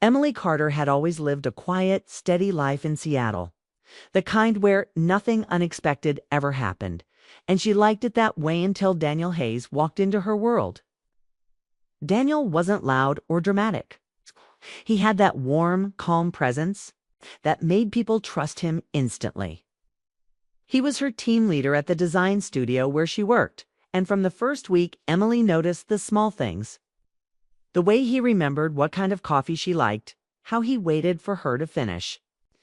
Emily Carter had always lived a quiet, steady life in Seattle, the kind where nothing unexpected ever happened, and she liked it that way until Daniel Hayes walked into her world. Daniel wasn't loud or dramatic. He had that warm, calm presence that made people trust him instantly. He was her team leader at the design studio where she worked, and from the first week, Emily noticed the small things. The way he remembered what kind of coffee she liked, how he waited for her to finish,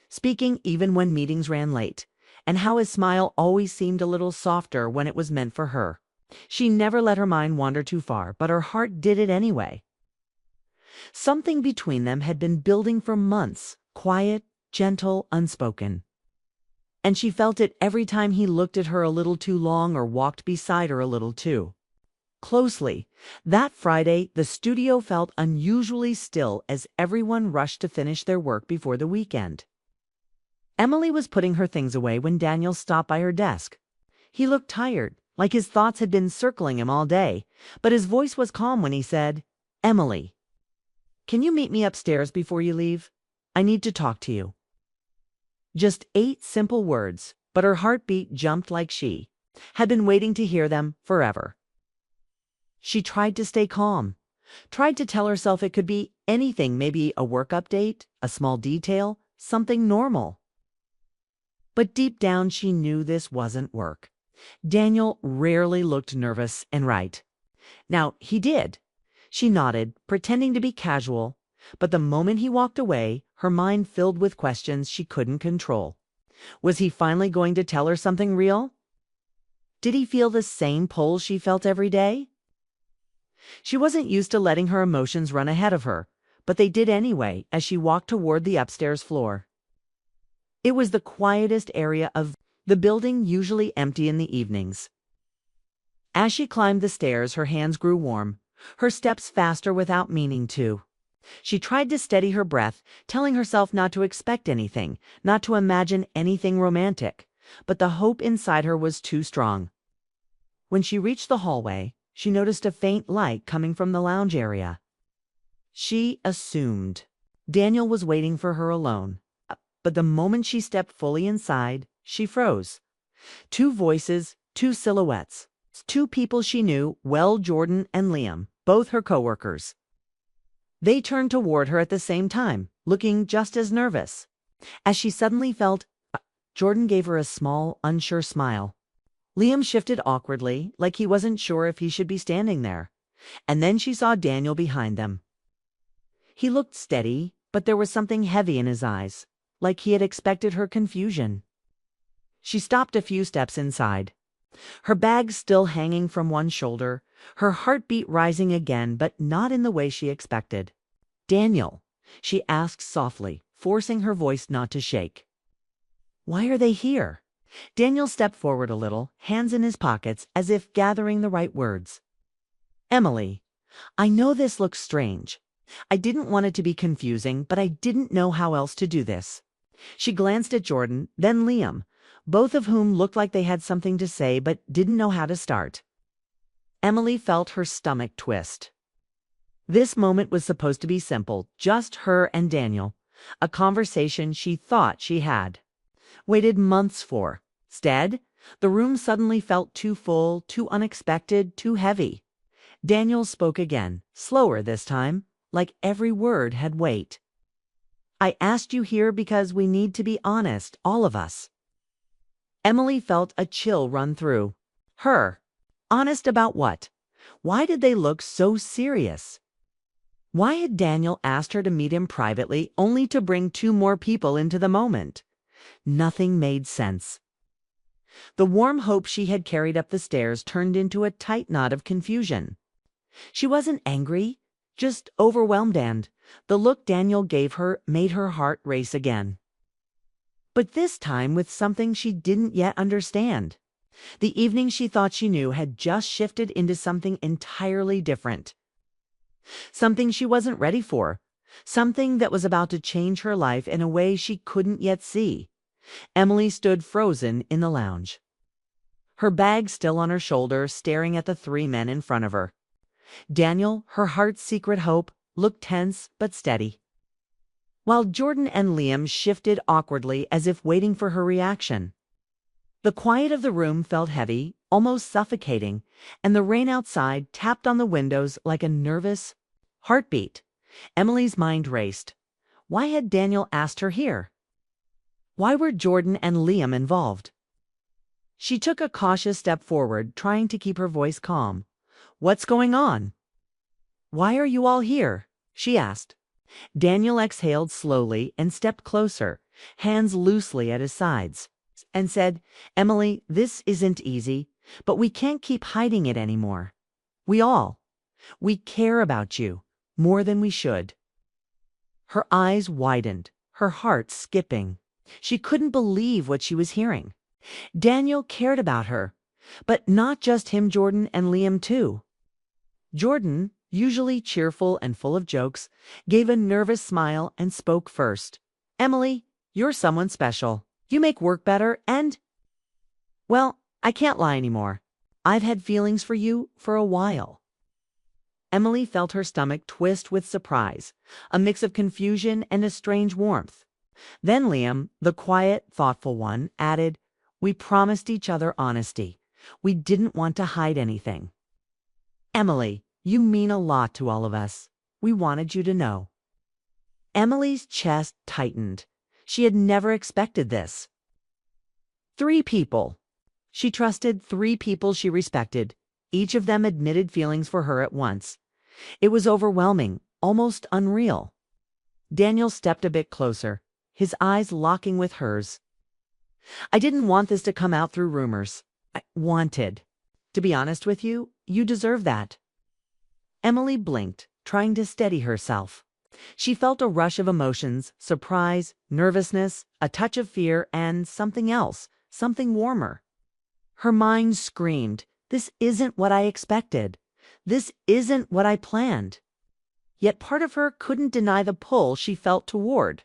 speaking even when meetings ran late, and how his smile always seemed a little softer when it was meant for her. She never let her mind wander too far, but her heart did it anyway. Something between them had been building for months, quiet, gentle, unspoken. And she felt it every time he looked at her a little too long or walked beside her a little too closely. That Friday, the studio felt unusually still as everyone rushed to finish their work before the weekend. Emily was putting her things away when Daniel stopped by her desk. He looked tired, like his thoughts had been circling him all day, but his voice was calm when he said, "Emily, can you meet me upstairs before you leave? I need to talk to you." Just 8 simple words, but her heartbeat jumped like she had been waiting to hear them forever. She tried to stay calm, tried to tell herself it could be anything, maybe a work update, a small detail, something normal. But deep down she knew this wasn't work. Daniel rarely looked nervous and right. Now, he did. She nodded, pretending to be casual, but the moment he walked away, her mind filled with questions she couldn't control. Was he finally going to tell her something real? Did he feel the same pull she felt every day? She wasn't used to letting her emotions run ahead of her, but they did anyway as she walked toward the upstairs floor. It was the quietest area of the building, usually empty in the evenings. As she climbed the stairs, her hands grew warm, her steps faster without meaning to. She tried to steady her breath, telling herself not to expect anything, not to imagine anything romantic, but the hope inside her was too strong. When she reached the hallway, she noticed a faint light coming from the lounge area. She assumed Daniel was waiting for her alone, but the moment she stepped fully inside, she froze. 2 voices, 2 silhouettes, 2 people she knew well, Jordan and Liam, both her coworkers. They turned toward her at the same time, looking just as nervous. As she suddenly felt, Jordan gave her a small, unsure smile. Liam shifted awkwardly, like he wasn't sure if he should be standing there. And then she saw Daniel behind them. He looked steady, but there was something heavy in his eyes, like he had expected her confusion. She stopped a few steps inside, her bag still hanging from one shoulder, her heartbeat rising again, but not in the way she expected. "Daniel," she asked softly, forcing her voice not to shake. "Why are they here?" Daniel stepped forward a little, hands in his pockets, as if gathering the right words. "Emily, I know this looks strange. I didn't want it to be confusing, but I didn't know how else to do this." She glanced at Jordan, then Liam, both of whom looked like they had something to say but didn't know how to start. Emily felt her stomach twist. This moment was supposed to be simple, just her and Daniel, a conversation she thought she had waited months for. Instead, the room suddenly felt too full, too unexpected, too heavy. Daniel spoke again, slower this time, like every word had weight. "I asked you here because we need to be honest, all of us." Emily felt a chill run through her. Honest about what? Why did they look so serious? Why had Daniel asked her to meet him privately, only to bring 2 more people into the moment? Nothing made sense. The warm hope she had carried up the stairs turned into a tight knot of confusion. She wasn't angry, just overwhelmed, and the look Daniel gave her made her heart race again. But this time with something she didn't yet understand. The evening she thought she knew had just shifted into something entirely different. Something she wasn't ready for. Something that was about to change her life in a way she couldn't yet see. Emily stood frozen in the lounge, her bag still on her shoulder, staring at the 3 men in front of her. Daniel, her heart's secret hope, looked tense but steady. while Jordan and Liam shifted awkwardly as if waiting for her reaction. The quiet of the room felt heavy, almost suffocating, and the rain outside tapped on the windows like a nervous heartbeat. Emily's mind raced. Why had Daniel asked her here? Why were Jordan and Liam involved? She took a cautious step forward, trying to keep her voice calm. What's going on? Why are you all here? She asked. Daniel exhaled slowly and stepped closer, hands loosely at his sides, and said, Emily, this isn't easy, but we can't keep hiding it anymore. We care about you more than we should. Her eyes widened, her heart skipping. She couldn't believe what she was hearing. Daniel cared about her, but not just him, Jordan and Liam too. Jordan, usually cheerful and full of jokes, gave a nervous smile and spoke first. Emily, you're someone special. You make work better and, well, I can't lie anymore. I've had feelings for you for a while. Emily felt her stomach twist with surprise, a mix of confusion and a strange warmth. Then Liam, the quiet, thoughtful one, added, We promised each other honesty. We didn't want to hide anything. Emily, you mean a lot to all of us. We wanted you to know. Emily's chest tightened. She had never expected this. 3 people. She trusted 3 people she respected. Each of them admitted feelings for her at once. It was overwhelming, almost unreal. Daniel stepped a bit closer, his eyes locking with hers. I didn't want this to come out through rumors. I wanted. To be honest with you, you deserve that. Emily blinked, trying to steady herself. She felt a rush of emotions, surprise, nervousness, a touch of fear, and something else, something warmer. Her mind screamed, This isn't what I expected. This isn't what I planned. Yet part of her couldn't deny the pull she felt toward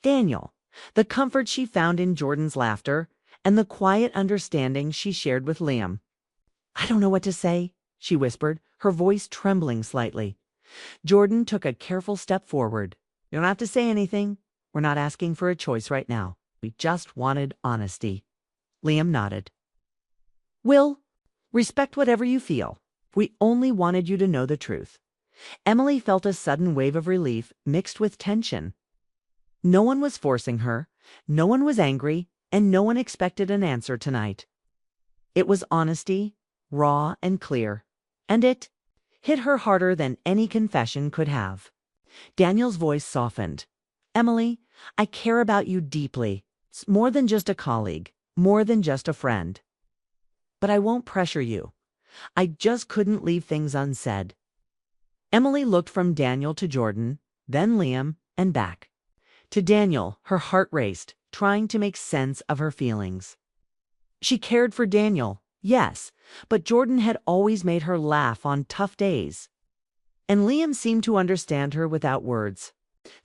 Daniel, the comfort she found in Jordan's laughter, and the quiet understanding she shared with Liam. I don't know what to say, she whispered, her voice trembling slightly. Jordan took a careful step forward. You don't have to say anything. We're not asking for a choice right now. We just wanted honesty. Liam nodded. Will, respect whatever you feel. We only wanted you to know the truth. Emily felt a sudden wave of relief mixed with tension. No one was forcing her, no one was angry, and no one expected an answer tonight. It was honesty, raw and clear, and it hit her harder than any confession could have. Daniel's voice softened. Emily, I care about you deeply. It's more than just a colleague, more than just a friend. But I won't pressure you. I just couldn't leave things unsaid. Emily looked from Daniel to Jordan, then Liam, and back. To Daniel, her heart raced, trying to make sense of her feelings. She cared for Daniel, yes, but Jordan had always made her laugh on tough days. And Liam seemed to understand her without words.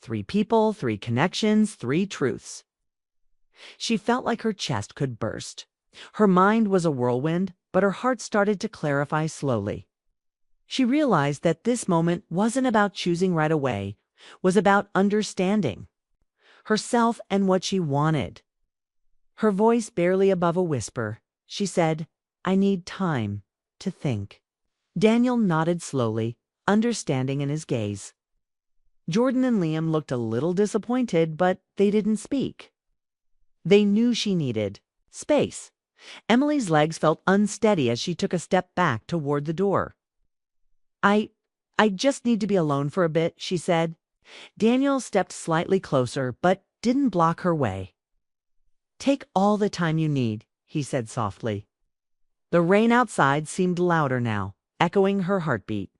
3 people, 3 connections, 3 truths. She felt like her chest could burst. Her mind was a whirlwind, but her heart started to clarify slowly. She realized that this moment wasn't about choosing right away, was about understanding herself and what she wanted. Her voice barely above a whisper, she said, I need time to think. Daniel nodded slowly, understanding in his gaze. Jordan and Liam looked a little disappointed, but they didn't speak. They knew she needed space. Emily's legs felt unsteady as she took a step back toward the door. I just need to be alone for a bit, she said. Daniel stepped slightly closer, but didn't block her way. Take all the time you need, he said softly. The rain outside seemed louder now, echoing her heartbeat.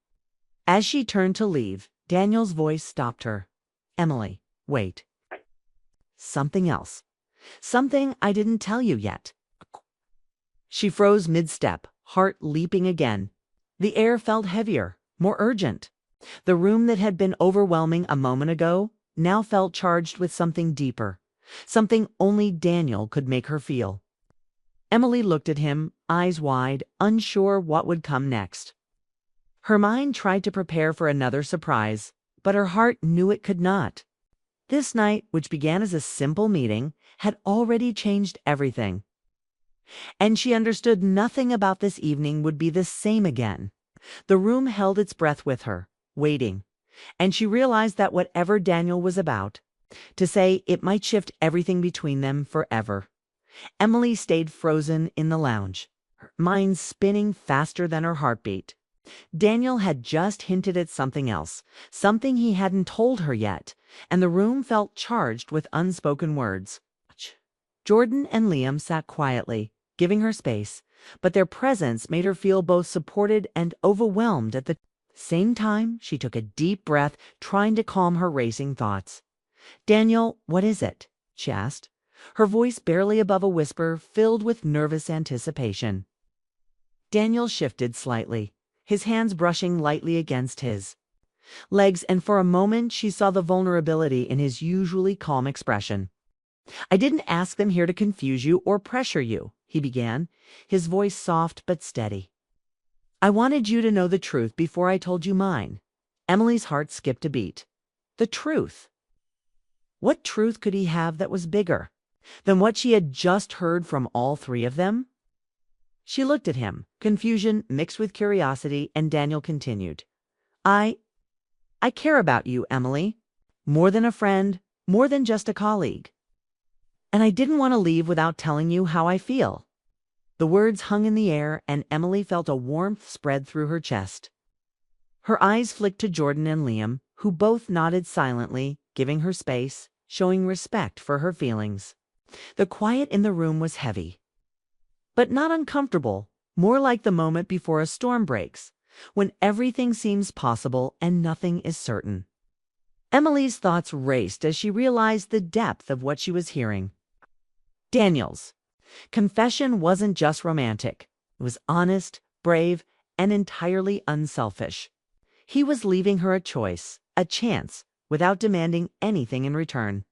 As she turned to leave, Daniel's voice stopped her. Emily, wait. Something else. Something I didn't tell you yet. She froze mid-step, heart leaping again. The air felt heavier, more urgent. The room that had been overwhelming a moment ago now felt charged with something deeper, something only Daniel could make her feel. Emily looked at him, eyes wide, unsure what would come next. Her mind tried to prepare for another surprise, but her heart knew it could not. This night, which began as a simple meeting, had already changed everything. And she understood nothing about this evening would be the same again. The room held its breath with her, waiting, and she realized that whatever Daniel was about to say, it might shift everything between them forever. Emily stayed frozen in the lounge, her mind spinning faster than her heartbeat. Daniel had just hinted at something else, something he hadn't told her yet, and the room felt charged with unspoken words. Jordan and Liam sat quietly, giving her space, but their presence made her feel both supported and overwhelmed at the same time. She took a deep breath, trying to calm her racing thoughts. "Daniel, what is it?" she asked, her voice barely above a whisper, filled with nervous anticipation. Daniel shifted slightly, his hands brushing lightly against his legs, and for a moment she saw the vulnerability in his usually calm expression. "I didn't ask them here to confuse you or pressure you," he began, his voice soft but steady. "I wanted you to know the truth before I told you mine." Emily's heart skipped a beat. The truth. What truth could he have that was bigger than what she had just heard from all three of them? She looked at him, confusion mixed with curiosity, and Daniel continued. I care about you, Emily. More than a friend, more than just a colleague. And I didn't want to leave without telling you how I feel." The words hung in the air, and Emily felt a warmth spread through her chest. Her eyes flicked to Jordan and Liam, who both nodded silently, giving her space, showing respect for her feelings. The quiet in the room was heavy, but not uncomfortable, more like the moment before a storm breaks, when everything seems possible and nothing is certain. Emily's thoughts raced as she realized the depth of what she was hearing. Daniel's confession wasn't just romantic. It was honest, brave, and entirely unselfish. He was leaving her a choice, a chance, without demanding anything in return.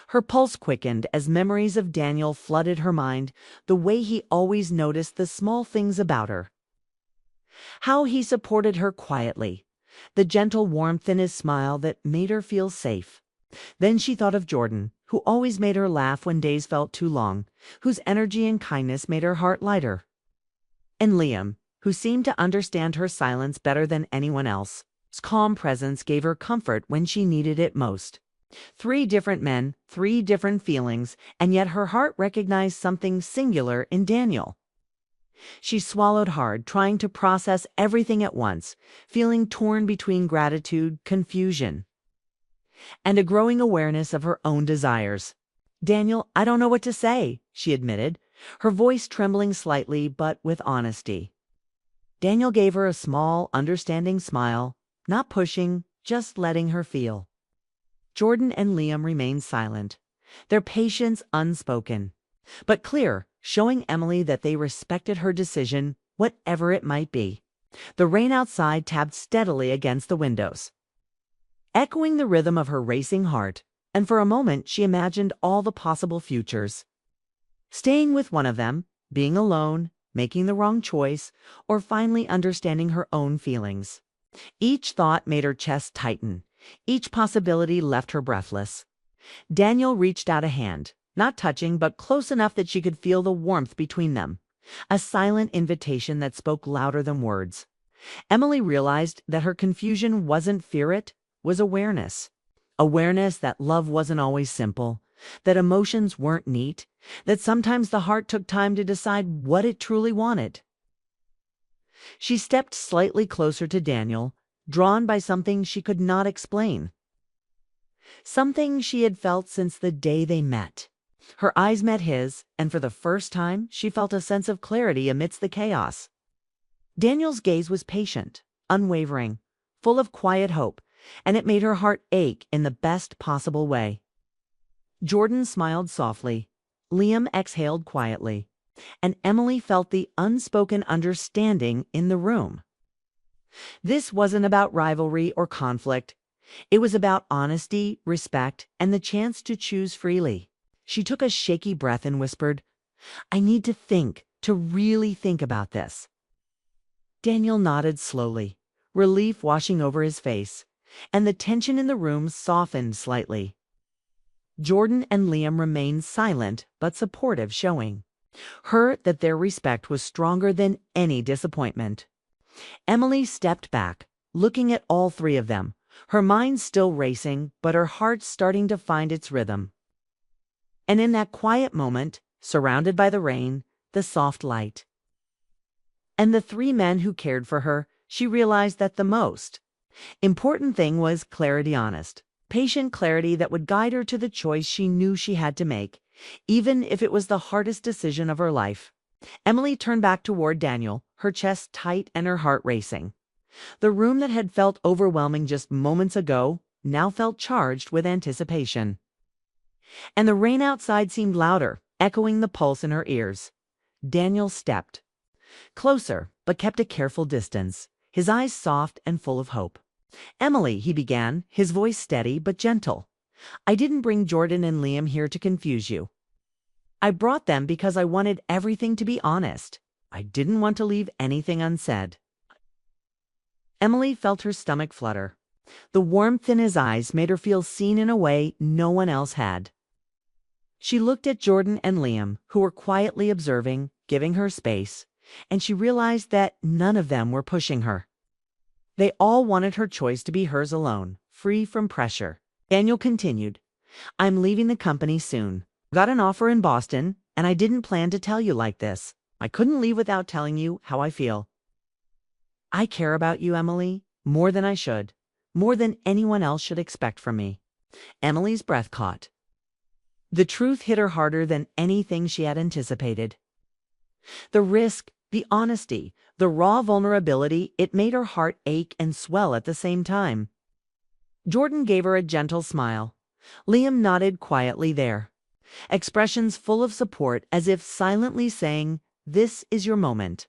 Her pulse quickened as memories of Daniel flooded her mind, the way he always noticed the small things about her. How he supported her quietly, the gentle warmth in his smile that made her feel safe. Then she thought of Jordan, who always made her laugh when days felt too long, whose energy and kindness made her heart lighter. And Liam, who seemed to understand her silence better than anyone else. His calm presence gave her comfort when she needed it most. 3 different men, 3 different feelings, and yet her heart recognized something singular in Daniel. She swallowed hard, trying to process everything at once, feeling torn between gratitude, confusion, and a growing awareness of her own desires. "Daniel, I don't know what to say," she admitted, her voice trembling slightly but with honesty. Daniel gave her a small, understanding smile, not pushing, just letting her feel. Jordan and Liam remained silent, their patience unspoken, but clear, showing Emily that they respected her decision, whatever it might be. The rain outside tapped steadily against the windows, echoing the rhythm of her racing heart, and for a moment she imagined all the possible futures. Staying with one of them, being alone, making the wrong choice, or finally understanding her own feelings. Each thought made her chest tighten. Each possibility left her breathless. Daniel reached out a hand, not touching, but close enough that she could feel the warmth between them. A silent invitation that spoke louder than words. Emily realized that her confusion wasn't fear, it was awareness. Awareness that love wasn't always simple, that emotions weren't neat, that sometimes the heart took time to decide what it truly wanted. She stepped slightly closer to Daniel, drawn by something she could not explain. Something she had felt since the day they met. Her eyes met his, and for the first time she felt a sense of clarity amidst the chaos. Daniel's gaze was patient, unwavering, full of quiet hope, and it made her heart ache in the best possible way. Jordan smiled softly, Liam exhaled quietly, and Emily felt the unspoken understanding in the room. This wasn't about rivalry or conflict. It was about honesty, respect, and the chance to choose freely. She took a shaky breath and whispered, "I need to really think about this." Daniel nodded slowly, relief washing over his face. and the tension in the room softened slightly. Jordan and Liam remained silent but supportive, showing her that their respect was stronger than any disappointment. Emily stepped back, looking at all three of them, her mind still racing but her heart starting to find its rhythm. And in that quiet moment, surrounded by the rain, the soft light, and the three men who cared for her, she realized that the most important thing was clarity, honest, patient clarity that would guide her to the choice she knew she had to make, even if it was the hardest decision of her life. Emily turned back toward Daniel, her chest tight and her heart racing. The room that had felt overwhelming just moments ago now felt charged with anticipation. And the rain outside seemed louder, echoing the pulse in her ears. Daniel stepped closer, but kept a careful distance, his eyes soft and full of hope. "Emily," he began, his voice steady but gentle, "I didn't bring Jordan and Liam here to confuse you. I brought them because I wanted everything to be honest. I didn't want to leave anything unsaid." Emily felt her stomach flutter. The warmth in his eyes made her feel seen in a way no one else had. She looked at Jordan and Liam, who were quietly observing, giving her space, and she realized that none of them were pushing her. They all wanted her choice to be hers alone, free from pressure. Daniel continued, "I'm leaving the company soon. Got an offer in Boston, and I didn't plan to tell you like this. I couldn't leave without telling you how I feel. I care about you, Emily, more than I should, more than anyone else should expect from me." Emily's breath caught. The truth hit her harder than anything she had anticipated. The risk, the honesty, the raw vulnerability, it made her heart ache and swell at the same time. Jordan gave her a gentle smile. Liam nodded quietly there, expressions full of support, as if silently saying, "This is your moment."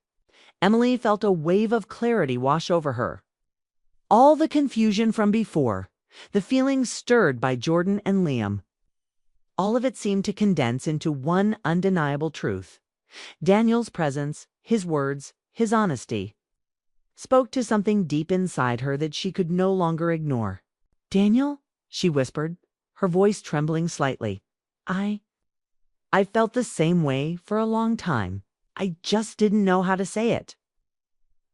Emily felt a wave of clarity wash over her. All the confusion from before, the feelings stirred by Jordan and Liam, all of it seemed to condense into one undeniable truth. Daniel's presence, his words, his honesty, spoke to something deep inside her that she could no longer ignore. "Daniel," she whispered, her voice trembling slightly. I felt the same way for a long time. I just didn't know how to say it."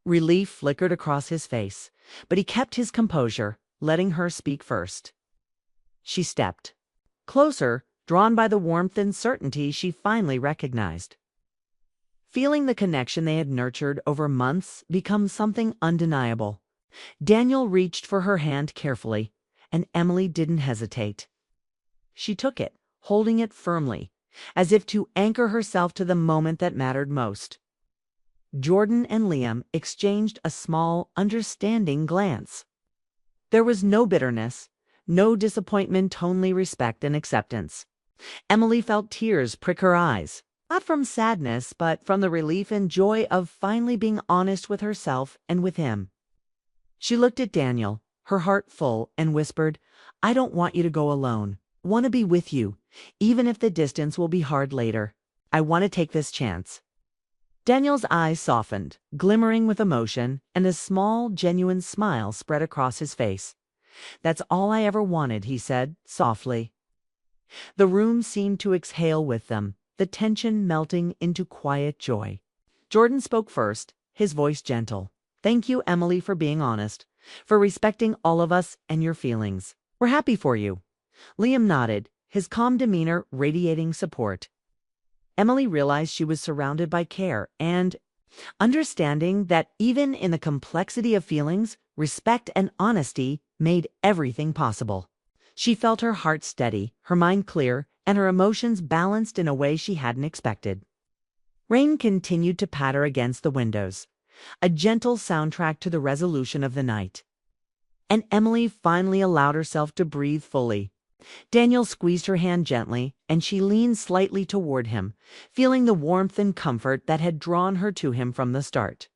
Relief flickered across his face, but he kept his composure, letting her speak first. She stepped closer, drawn by the warmth and certainty she finally recognized. Feeling the connection they had nurtured over months become something undeniable. Daniel reached for her hand carefully, and Emily didn't hesitate. She took it, holding it firmly, as if to anchor herself to the moment that mattered most. Jordan and Liam exchanged a small, understanding glance. There was no bitterness, no disappointment, only respect and acceptance. Emily felt tears prick her eyes, not from sadness, but from the relief and joy of finally being honest with herself and with him. She looked at Daniel, her heart full, and whispered, "I don't want you to go alone. I want to be with you, even if the distance will be hard later. I want to take this chance." Daniel's eyes softened, glimmering with emotion, and a small, genuine smile spread across his face. "That's all I ever wanted," he said, softly. The room seemed to exhale with them, the tension melting into quiet joy. Jordan spoke first, his voice gentle. "Thank you, Emily, for being honest, for respecting all of us and your feelings. We're happy for you." Liam nodded, his calm demeanor radiating support. Emily realized she was surrounded by care and understanding that even in the complexity of feelings, respect and honesty made everything possible. She felt her heart steady, her mind clear, and her emotions balanced in a way she hadn't expected. Rain continued to patter against the windows, a gentle soundtrack to the resolution of the night. And Emily finally allowed herself to breathe fully. Daniel squeezed her hand gently, and she leaned slightly toward him, feeling the warmth and comfort that had drawn her to him from the start.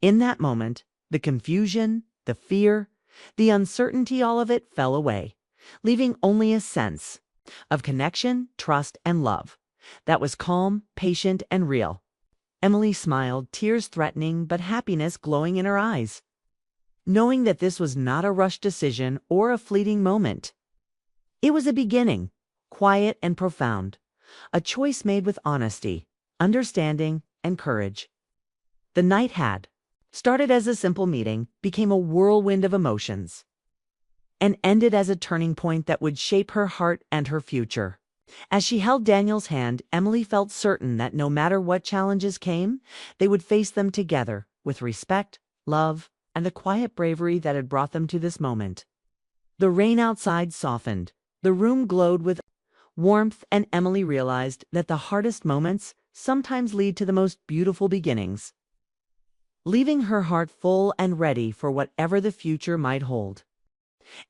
In that moment, the confusion, the fear, the uncertainty, all of it fell away, leaving only a sense of connection, trust, and love that was calm, patient, and real. Emily smiled, tears threatening but happiness glowing in her eyes. knowing that this was not a rushed decision or a fleeting moment. It was a beginning, quiet and profound, a choice made with honesty, understanding, and courage. The night had started as a simple meeting, became a whirlwind of emotions, and ended as a turning point that would shape her heart and her future. As she held Daniel's hand, Emily felt certain that no matter what challenges came, they would face them together with respect, love, and the quiet bravery that had brought them to this moment. The rain outside softened. The room glowed with warmth, and Emily realized that the hardest moments sometimes lead to the most beautiful beginnings, leaving her heart full and ready for whatever the future might hold.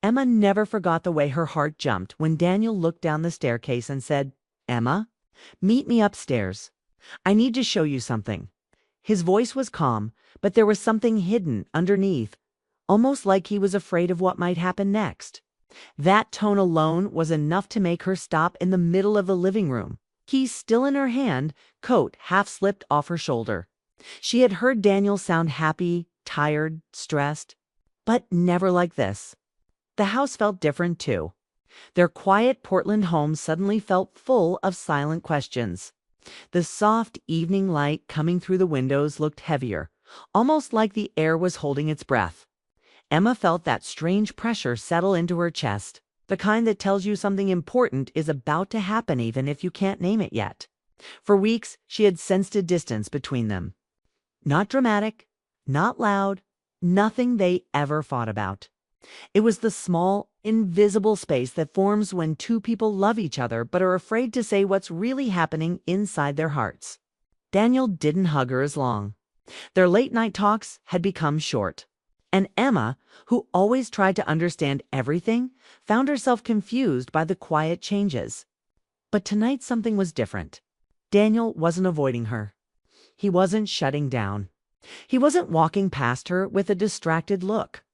Emma never forgot the way her heart jumped when Daniel looked down the staircase and said, "Emma, meet me upstairs. I need to show you something." His voice was calm, but there was something hidden underneath, almost like he was afraid of what might happen next. That tone alone was enough to make her stop in the middle of the living room, keys still in her hand, coat half slipped off her shoulder. She had heard Daniel sound happy, tired, stressed, but never like this. The house felt different too. Their quiet Portland home suddenly felt full of silent questions. The soft evening light coming through the windows looked heavier, almost like the air was holding its breath. Emma felt that strange pressure settle into her chest, the kind that tells you something important is about to happen even if you can't name it yet. For weeks, she had sensed a distance between them. Not dramatic, not loud, nothing they ever fought about. It was the small, invisible space that forms when two people love each other but are afraid to say what's really happening inside their hearts. Daniel didn't hug her as long. Their late-night talks had become short. And Emma, who always tried to understand everything, found herself confused by the quiet changes. But tonight something was different. Daniel wasn't avoiding her. He wasn't shutting down. He wasn't walking past her with a distracted look.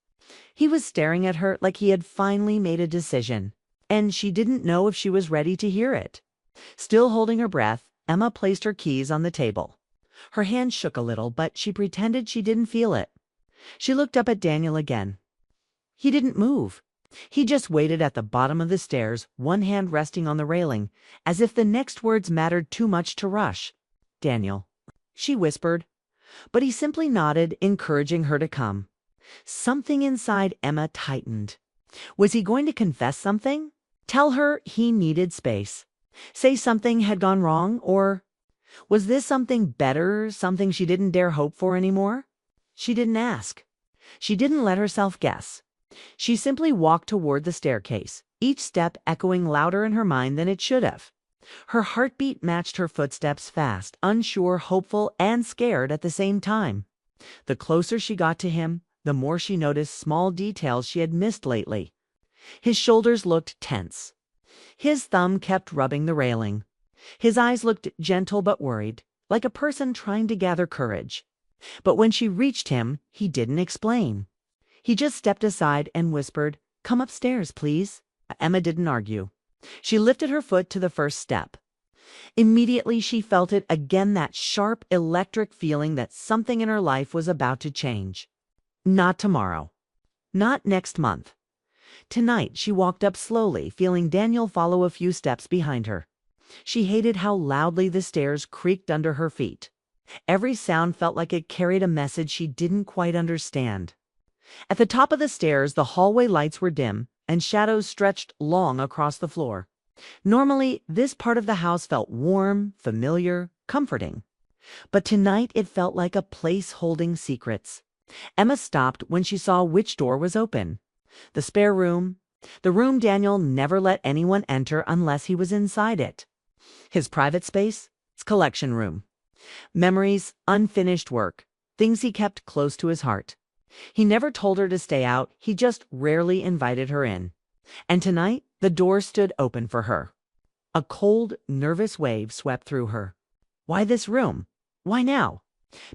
He was staring at her like he had finally made a decision, and she didn't know if she was ready to hear it. Still holding her breath, Emma placed her keys on the table. Her hand shook a little, but she pretended she didn't feel it. She looked up at Daniel again. He didn't move. He just waited at the bottom of the stairs, one hand resting on the railing, as if the next words mattered too much to rush. "Daniel," she whispered, but he simply nodded, encouraging her to come. Something inside Emma tightened. Was he going to confess something? Tell her he needed space? Say something had gone wrong? Or was this something better, something she didn't dare hope for anymore? She didn't ask. She didn't let herself guess. She simply walked toward the staircase, each step echoing louder in her mind than it should have. Her heartbeat matched her footsteps, fast, unsure, hopeful, and scared at the same time. The closer she got to him, the more she noticed small details she had missed lately. His shoulders looked tense. His thumb kept rubbing the railing. His eyes looked gentle but worried, like a person trying to gather courage. But when she reached him, he didn't explain. He just stepped aside and whispered, "Come upstairs, please." Emma didn't argue. She lifted her foot to the first step. Immediately she felt it again, that sharp, electric feeling that something in her life was about to change. Not tomorrow. Not next month. Tonight she walked up slowly, feeling Daniel follow a few steps behind her. She hated how loudly the stairs creaked under her feet. Every sound felt like it carried a message she didn't quite understand. At the top of the stairs, the hallway lights were dim, and shadows stretched long across the floor. Normally, this part of the house felt warm, familiar, comforting. But tonight it felt like a place holding secrets. Emma stopped when she saw which door was open. The spare room. The room Daniel never let anyone enter unless he was inside it. His private space. His collection room. Memories, unfinished work, things he kept close to his heart. He never told her to stay out, he just rarely invited her in. And tonight, the door stood open for her. A cold, nervous wave swept through her. Why this room? Why now?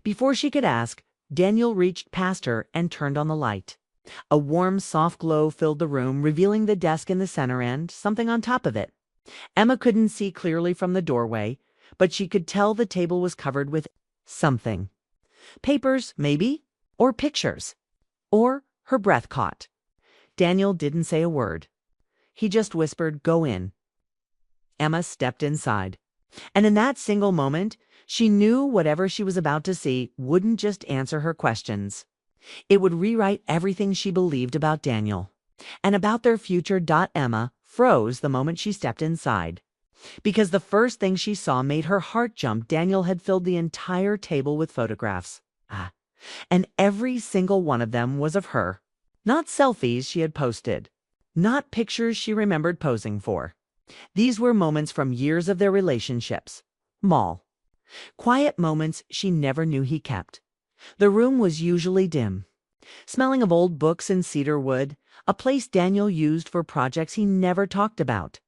Before she could ask, Daniel reached past her and turned on the light. A warm, soft glow filled the room, revealing the desk in the center and something on top of it. Emma couldn't see clearly from the doorway, but she could tell the table was covered with something. Papers, maybe, or pictures, or Her breath caught. Daniel didn't say a word. He just whispered, "Go in." Emma stepped inside. And in that single moment, she knew whatever she was about to see wouldn't just answer her questions. It would rewrite everything she believed about Daniel and about their future. Emma froze the moment she stepped inside, because the first thing she saw made her heart jump. Daniel had filled the entire table with photographs. And every single one of them was of her. Not selfies she had posted. Not pictures she remembered posing for. These were moments from years of their relationships. Quiet moments she never knew he kept. The room was usually dim, smelling of old books and cedar wood, a place Daniel used for projects he never talked about.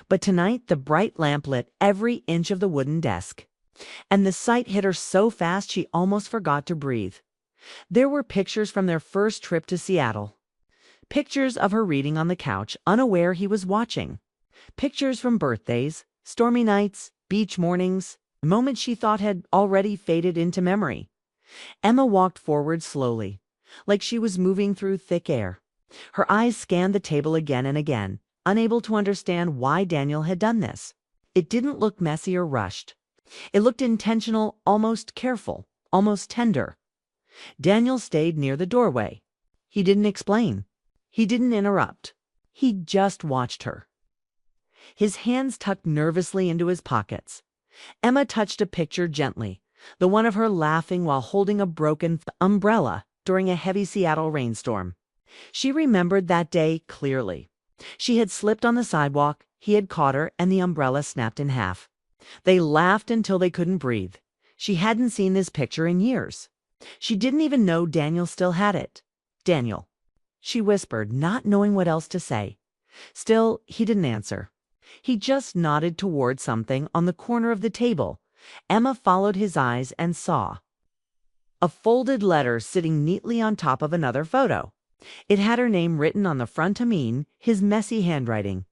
But tonight the bright lamp lit every inch of the wooden desk, and the sight hit her so fast she almost forgot to breathe. There were pictures from their first trip to Seattle. Pictures of her reading on the couch, unaware he was watching. Pictures from birthdays, stormy nights, beach mornings, moments she thought had already faded into memory. Emma walked forward slowly, like she was moving through thick air. Her eyes scanned the table again and again, unable to understand why Daniel had done this. It didn't look messy or rushed. It looked intentional, almost careful, almost tender. Daniel stayed near the doorway. He didn't explain. He didn't interrupt. He just watched her. His hands tucked nervously into his pockets. Emma touched a picture gently, the one of her laughing while holding a broken umbrella during a heavy Seattle rainstorm. She remembered that day clearly. She had slipped on the sidewalk, he had caught her, and the umbrella snapped in half. They laughed until they couldn't breathe. She hadn't seen this picture in years. She didn't even know Daniel still had it. "Daniel," she whispered, not knowing what else to say. Still, he didn't answer. He just nodded toward something on the corner of the table. Emma followed his eyes and saw a folded letter sitting neatly on top of another photo. It had her name written on the front, his messy handwriting.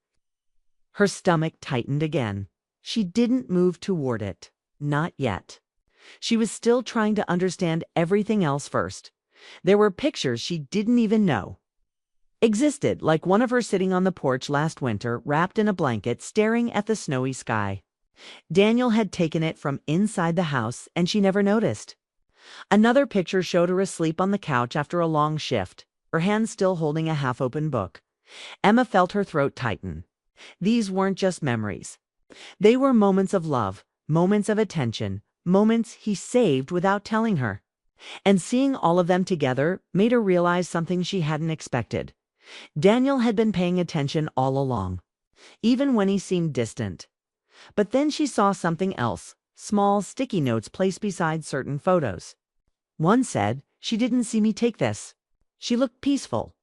Her stomach tightened again. She didn't move toward it. Not yet. She was still trying to understand everything else first. There were pictures she didn't even know existed, like one of her sitting on the porch last winter, wrapped in a blanket, staring at the snowy sky. Daniel had taken it from inside the house, and she never noticed. Another picture showed her asleep on the couch after a long shift, her hand still holding a half-open book. Emma felt her throat tighten. These weren't just memories. They were moments of love, moments of attention, moments he saved without telling her. And seeing all of them together made her realize something she hadn't expected. Daniel had been paying attention all along, even when he seemed distant. But then she saw something else, small sticky notes placed beside certain photos. One said, "She didn't see me take this." She looked peaceful.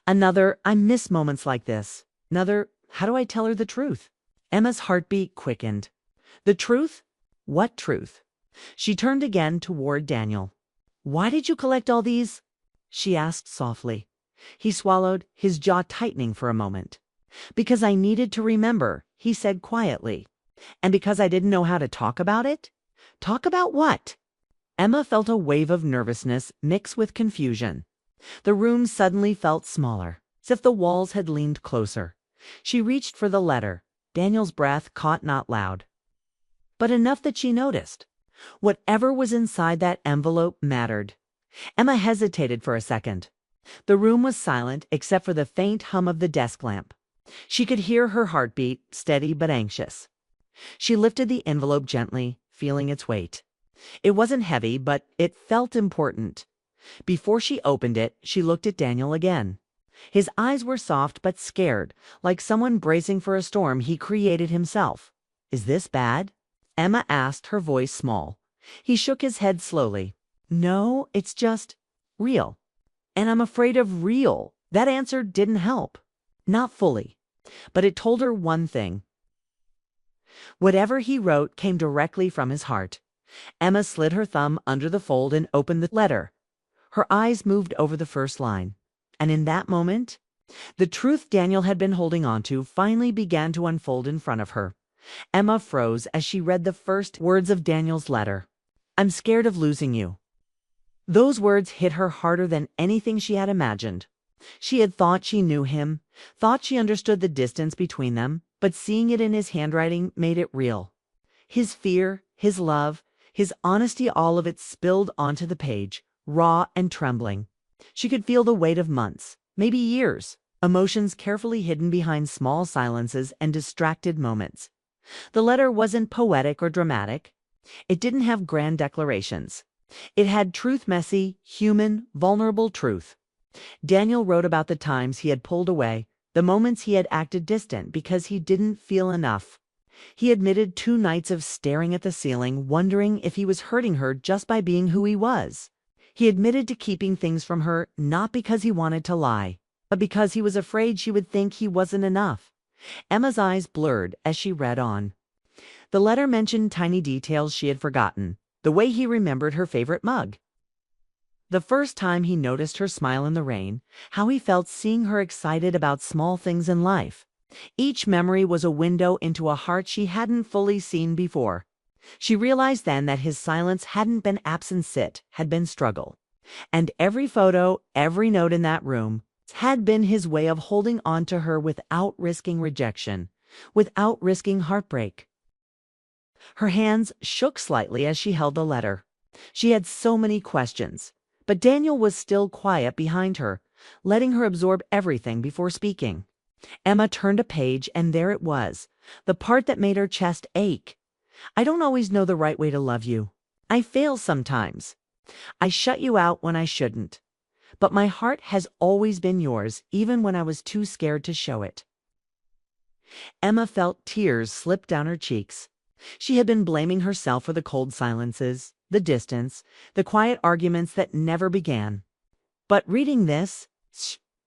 Another, "I miss moments like this." Another, "How do I tell her the truth?" Emma's heartbeat quickened. The truth? What truth? She turned again toward Daniel. "Why did you collect all these?" she asked softly. He swallowed, his jaw tightening for a moment. "Because I needed to remember," he said quietly. "And because I didn't know how to talk about it." "Talk about what?" Emma felt a wave of nervousness mixed with confusion. The room suddenly felt smaller, as if the walls had leaned closer. She reached for the letter. Daniel's breath caught, not loud, but enough that she noticed. Whatever was inside that envelope mattered. Emma hesitated for a second. The room was silent except for the faint hum of the desk lamp. She could hear her heartbeat, steady but anxious. She lifted the envelope gently, feeling its weight. It wasn't heavy, but it felt important. Before she opened it, she looked at Daniel again. His eyes were soft but scared, like someone bracing for a storm he created himself. "Is this bad?" Emma asked, her voice small. He shook his head slowly. "No, it's just real. And I'm afraid of real." That answer didn't help. Not fully. But it told her one thing. Whatever he wrote came directly from his heart. Emma slid her thumb under the fold and opened the letter. Her eyes moved over the first line. And in that moment, the truth Daniel had been holding on to finally began to unfold in front of her. Emma froze as she read the first words of Daniel's letter. "I'm scared of losing you." Those words hit her harder than anything she had imagined. She had thought she knew him, thought she understood the distance between them, but seeing it in his handwriting made it real. His fear, his love, his honesty, all of it spilled onto the page, raw and trembling. She could feel the weight of months, maybe years, emotions carefully hidden behind small silences and distracted moments. The letter wasn't poetic or dramatic. It didn't have grand declarations. It had truth, messy, human, vulnerable truth. Daniel wrote about the times he had pulled away, the moments he had acted distant because he didn't feel enough. He admitted 2 nights of staring at the ceiling, wondering if he was hurting her just by being who he was. He admitted to keeping things from her not because he wanted to lie, but because he was afraid she would think he wasn't enough. Emma's eyes blurred as she read on. The letter mentioned tiny details she had forgotten, the way he remembered her favorite mug, the first time he noticed her smile in the rain, how he felt seeing her excited about small things in life. Each memory was a window into a heart she hadn't fully seen before. She realized then that his silence hadn't been absence, it had been struggle. And every photo, every note in that room had been his way of holding on to her without risking rejection, without risking heartbreak. Her hands shook slightly as she held the letter. She had so many questions. But Daniel was still quiet behind her, letting her absorb everything before speaking. Emma turned a page, and there it was, the part that made her chest ache. I don't always know the right way to love you. I fail sometimes. I shut you out when I shouldn't. But my heart has always been yours, even when I was too scared to show it. Emma felt tears slip down her cheeks. She had been blaming herself for the cold silences, the distance, the quiet arguments that never began. But reading this,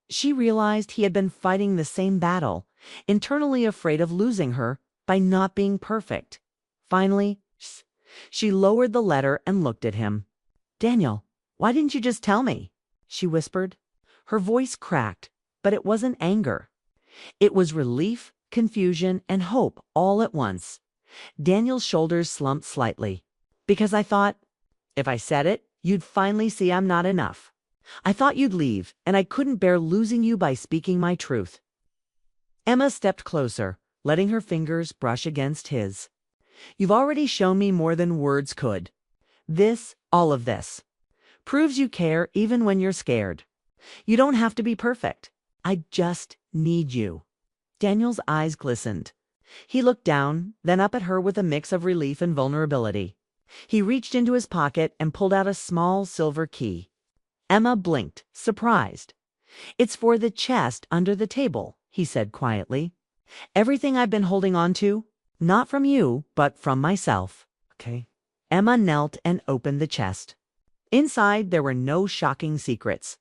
she realized he had been fighting the same battle, internally afraid of losing her by not being perfect. Finally, she lowered the letter and looked at him. "Daniel, why didn't you just tell me?" she whispered. Her voice cracked, but it wasn't anger. It was relief, confusion, and hope all at once. Daniel's shoulders slumped slightly. "Because I thought, if I said it, you'd finally see I'm not enough. I thought you'd leave, and I couldn't bear losing you by speaking my truth." Emma stepped closer, letting her fingers brush against his. "You've already shown me more than words could. This, all of this, proves you care even when you're scared. You don't have to be perfect. I just need you." Daniel's eyes glistened. He looked down, then up at her with a mix of relief and vulnerability. He reached into his pocket and pulled out a small silver key. Emma blinked, surprised. "It's for the chest under the table," he said quietly. "Everything I've been holding on to, not from you, but from myself." Okay. Emma knelt and opened the chest. Inside, there were no shocking secrets,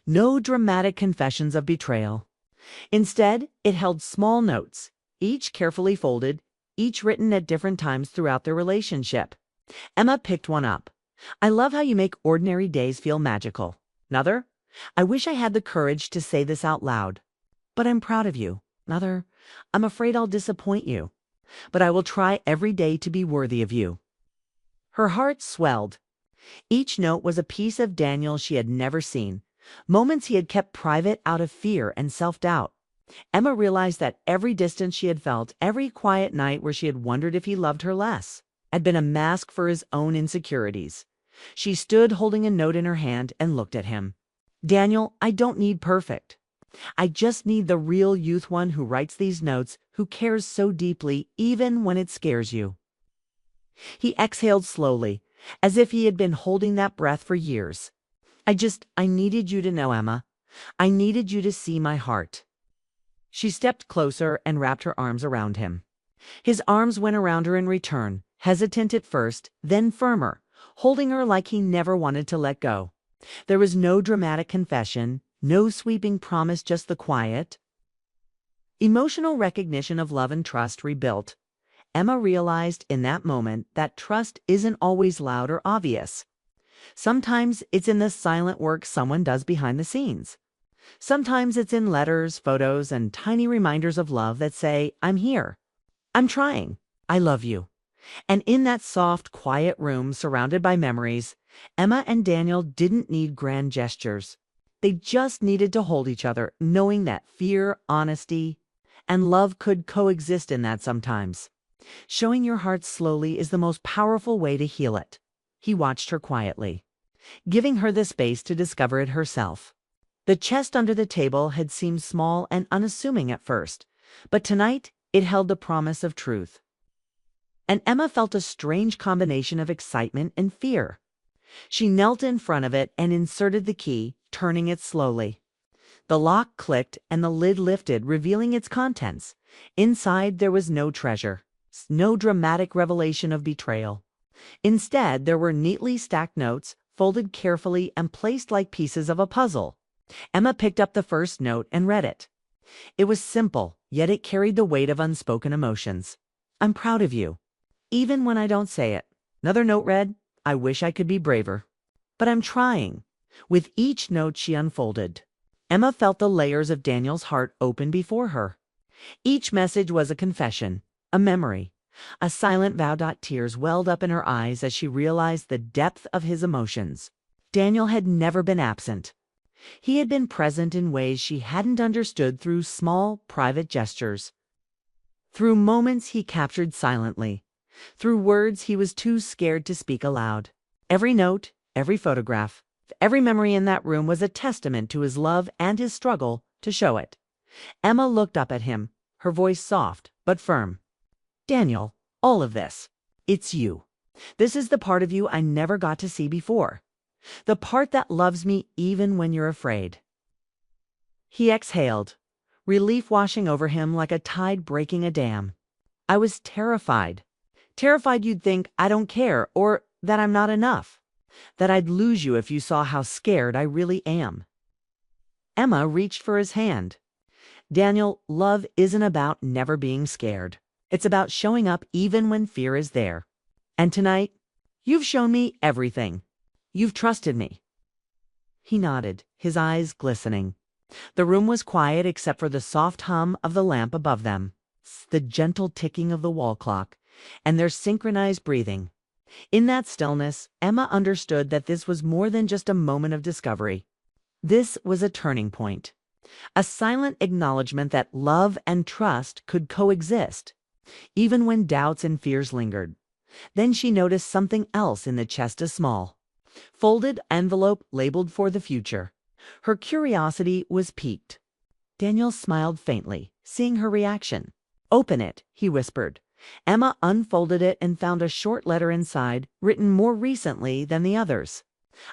no dramatic confessions of betrayal. Instead, it held small notes, each carefully folded, each written at different times throughout their relationship. Emma picked one up. "I love how you make ordinary days feel magical. Another, I wish I had the courage to say this out loud. But I'm proud of you. Another, I'm afraid I'll disappoint you. But I will try every day to be worthy of you." Her heart swelled. Each note was a piece of Daniel she had never seen, moments he had kept private out of fear and self-doubt. Emma realized that every distance she had felt, every quiet night where she had wondered if he loved her less, had been a mask for his own insecurities. She stood holding a note in her hand and looked at him. "Daniel, I don't need perfect. I just need the real youth, one who writes these notes, who cares so deeply even when it scares you." He exhaled slowly, as if he had been holding that breath for years. I needed you to know, Emma. I needed you to see my heart." She stepped closer and wrapped her arms around him. His arms went around her in return, hesitant at first, then firmer, holding her like he never wanted to let go. There was no dramatic confession, no sweeping promise, just the quiet, emotional recognition of love and trust rebuilt. Emma realized in that moment that trust isn't always loud or obvious. Sometimes it's in the silent work someone does behind the scenes. Sometimes it's in letters, photos, and tiny reminders of love that say, "I'm here. I'm trying. I love you." And in that soft, quiet room surrounded by memories, Emma and Daniel didn't need grand gestures. They just needed to hold each other, knowing that fear, honesty, and love could coexist in that sometimes. Showing your heart slowly is the most powerful way to heal it. He watched her quietly, giving her the space to discover it herself. The chest under the table had seemed small and unassuming at first, but tonight it held the promise of truth. And Emma felt a strange combination of excitement and fear. She knelt in front of it and inserted the key, turning it slowly. The lock clicked and the lid lifted, revealing its contents. Inside there was no treasure, no dramatic revelation of betrayal. Instead, there were neatly stacked notes, folded carefully and placed like pieces of a puzzle. Emma picked up the first note and read it. It was simple, yet it carried the weight of unspoken emotions. "I'm proud of you, even when I don't say it." Another note read, "I wish I could be braver, but I'm trying." With each note she unfolded, Emma felt the layers of Daniel's heart open before her. Each message was a confession, a memory, a silent vow. Tears welled up in her eyes as she realized the depth of his emotions. Daniel had never been absent. He had been present in ways she hadn't understood, through small, private gestures, through moments he captured silently, through words he was too scared to speak aloud. Every note, every photograph, every memory in that room was a testament to his love and his struggle to show it. Emma looked up at him, her voice soft but firm. "Daniel, all of this, it's you. This is the part of you I never got to see before. The part that loves me even when you're afraid." He exhaled, relief washing over him like a tide breaking a dam. "I was terrified. Terrified you'd think I don't care, or that I'm not enough. That I'd lose you if you saw how scared I really am." Emma reached for his hand. "Daniel, love isn't about never being scared. It's about showing up even when fear is there. And tonight, you've shown me everything. You've trusted me." He nodded, his eyes glistening. The room was quiet except for the soft hum of the lamp above them, the gentle ticking of the wall clock, and their synchronized breathing. In that stillness, Emma understood that this was more than just a moment of discovery. This was a turning point, a silent acknowledgement that love and trust could coexist, even when doubts and fears lingered. Then she noticed something else in the chest, a small, folded envelope labeled "For the Future." Her curiosity was piqued. Daniel smiled faintly, seeing her reaction. "Open it," he whispered. Emma unfolded it and found a short letter inside, written more recently than the others.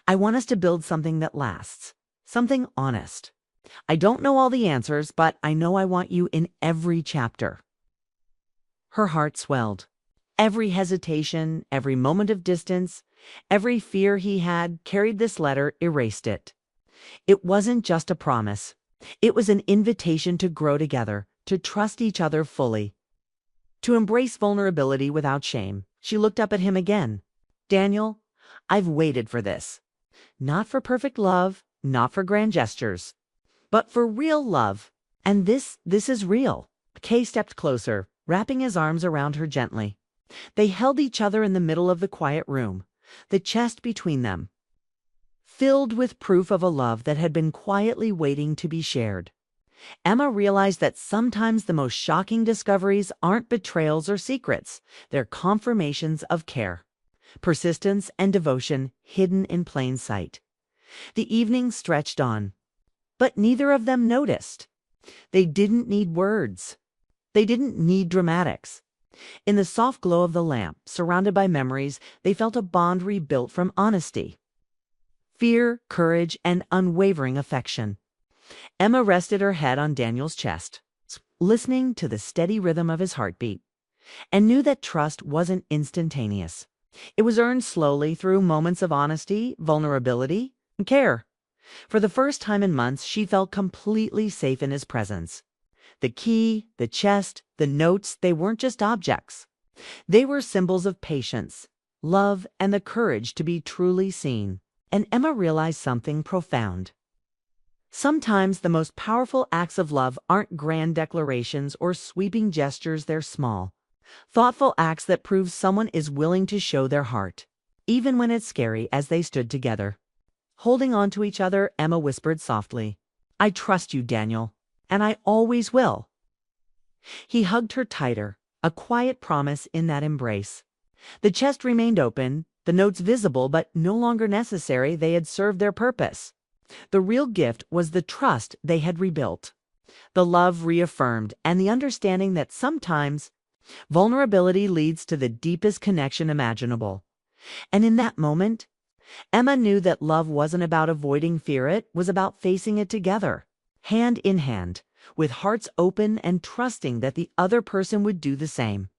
"I want us to build something that lasts, something honest. I don't know all the answers, but I know I want you in every chapter." Her heart swelled. Every hesitation, every moment of distance, every fear he had carried this letter erased it. It wasn't just a promise. It was an invitation to grow together, to trust each other fully, to embrace vulnerability without shame. She looked up at him again. "Daniel, I've waited for this. Not for perfect love, not for grand gestures, but for real love. And this is real." Kay stepped closer, wrapping his arms around her gently. They held each other in the middle of the quiet room, the chest between them, filled with proof of a love that had been quietly waiting to be shared. Emma realized that sometimes the most shocking discoveries aren't betrayals or secrets. They're confirmations of care, persistence, and devotion hidden in plain sight. The evening stretched on, but neither of them noticed. They didn't need words. They didn't need dramatics. In the soft glow of the lamp, surrounded by memories, they felt a bond rebuilt from honesty, fear, courage, and unwavering affection. Emma rested her head on Daniel's chest, listening to the steady rhythm of his heartbeat, and knew that trust wasn't instantaneous. It was earned slowly through moments of honesty, vulnerability, and care. For the first time in months, she felt completely safe in his presence. The key, the chest, the notes, they weren't just objects. They were symbols of patience, love, and the courage to be truly seen. And Emma realized something profound. Sometimes the most powerful acts of love aren't grand declarations or sweeping gestures. They're small, thoughtful acts that prove someone is willing to show their heart. even when it's scary, as they stood together. Holding on to each other, Emma whispered softly, "I trust you, Daniel, and I always will." He hugged her tighter, a quiet promise in that embrace. The chest remained open, the notes visible but no longer necessary. They had served their purpose. The real gift was the trust they had rebuilt, the love reaffirmed, and the understanding that sometimes vulnerability leads to the deepest connection imaginable. And in that moment, Emma knew that love wasn't about avoiding fear, it was about facing it together, hand in hand, with hearts open and trusting that the other person would do the same.